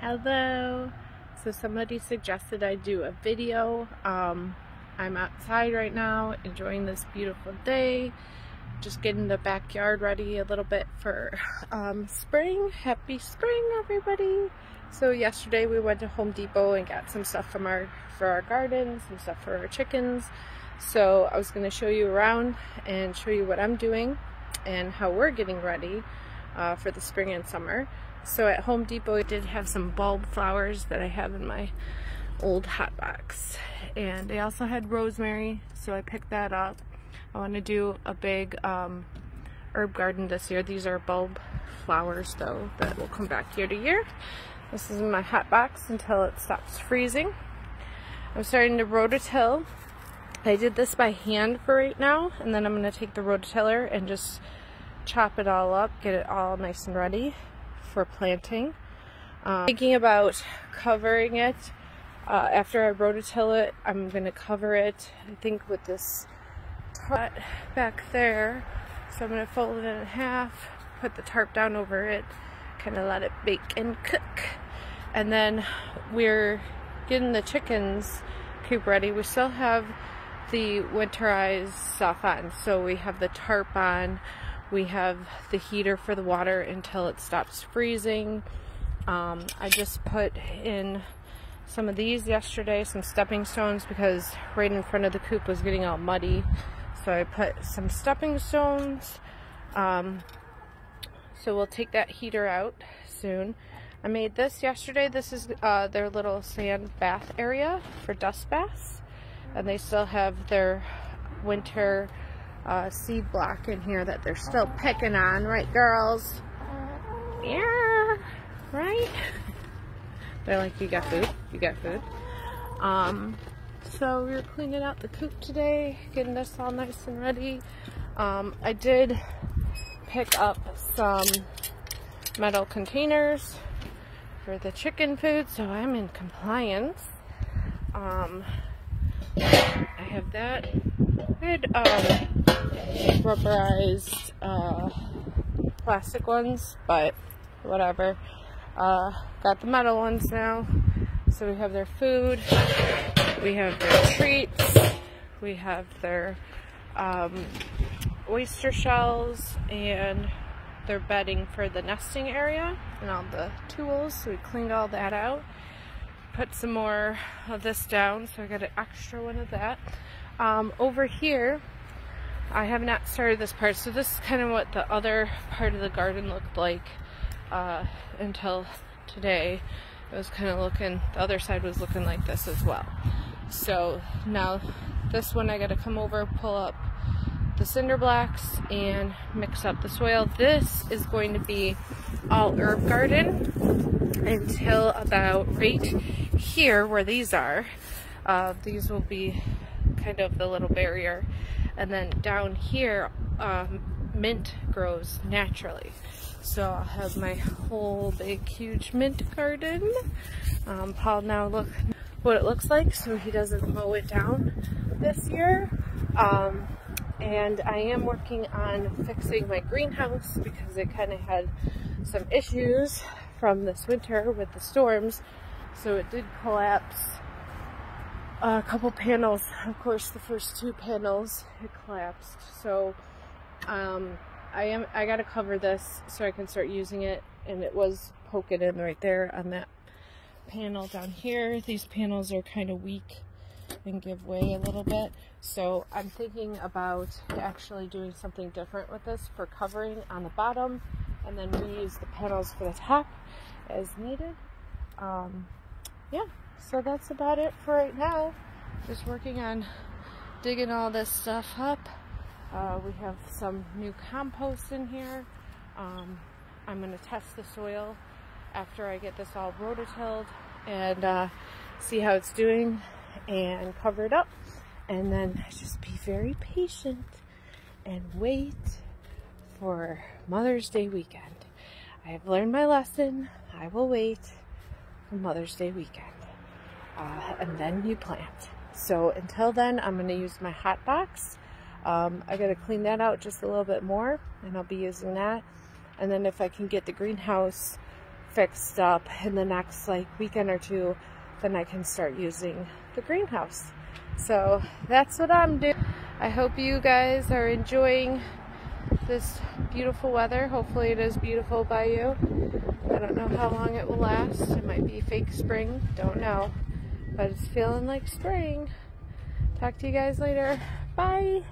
Hello. So somebody suggested I do a video. I'm outside right now enjoying this beautiful day, just getting the backyard ready a little bit for spring. Happy spring, everybody. So yesterday we went to Home Depot and got some stuff for our garden, some stuff for our chickens. So I was going to show you around and show you what I'm doing and how we're getting ready for the spring and summer. So at Home Depot I did have some bulb flowers that I have in my old hot box, and they also had rosemary, so I picked that up. I want to do a big herb garden this year. These are bulb flowers though that will come back year to year. This is in my hot box until it stops freezing. I'm starting to rototill. I did this by hand for right now, and then I'm going to take the rototiller and just chop it all up, get it all nice and ready for planting. Thinking about covering it after I rototill it. I'm going to cover it, I think, with this tarp back there. So I'm going to fold it in half, put the tarp down over it, kind of let it bake and cook. And then we're getting the chickens coop ready. We still have the winterized stuff on, so we have the tarp on, we have the heater for the water until it stops freezing. I just put in some of these yesterday, some stepping stones, because right in front of the coop was getting all muddy, so I put some stepping stones. So we'll take that heater out soon. I made this yesterday. This is their little sand bath area for dust baths, and they still have their winter seed block in here that they're still picking on, right, girls? Yeah, right? They're like, you got food? You got food? So we were cleaning out the coop today, getting this all nice and ready. I did pick up some metal containers for the chicken food, so I'm in compliance. I have that good rubberized plastic ones, but whatever. Got the metal ones now. So we have their food, we have their treats, we have their oyster shells, and their bedding for the nesting area, and all the tools. So we cleaned all that out. Put some more of this down, so I got an extra one of that. Over here, I have not started this part, so this is kind of what the other part of the garden looked like until today. It was kind of looking, the other side was looking like this as well. So now this one I got to come over, pull up the cinder blocks and mix up the soil. This is going to be all herb garden until about right here where these are. These will be kind of the little barrier, and then down here mint grows naturally. So I'll have my whole big huge mint garden. Paul now look what it looks like, so he doesn't mow it down this year. And I am working on fixing my greenhouse because it kind of had some issues from this winter with the storms. So it did collapse a couple panels. Of course, the first two panels it collapsed. So I gotta cover this so I can start using it, and it was poking in right there on that panel down here. These panels are kind of weak and give way a little bit, so I'm thinking about actually doing something different with this for covering on the bottom, and then reuse the panels for the top as needed. Yeah, so that's about it for right now. Just working on digging all this stuff up. We have some new compost in here. I'm going to test the soil after I get this all rototilled and see how it's doing and cover it up, and then just be very patient and wait for Mother's Day weekend. I have learned my lesson. I will wait for Mother's Day weekend, and then you plant. So until then, I'm going to use my hot box. I got to clean that out just a little bit more, and I'll be using that. And then if I can get the greenhouse fixed up in the next like weekend or two, then I can start using the greenhouse. So that's what I'm doing. I hope you guys are enjoying this beautiful weather. Hopefully it is beautiful by you. I don't know how long it will last. It might be fake spring, don't know, but it's feeling like spring. Talk to you guys later. Bye.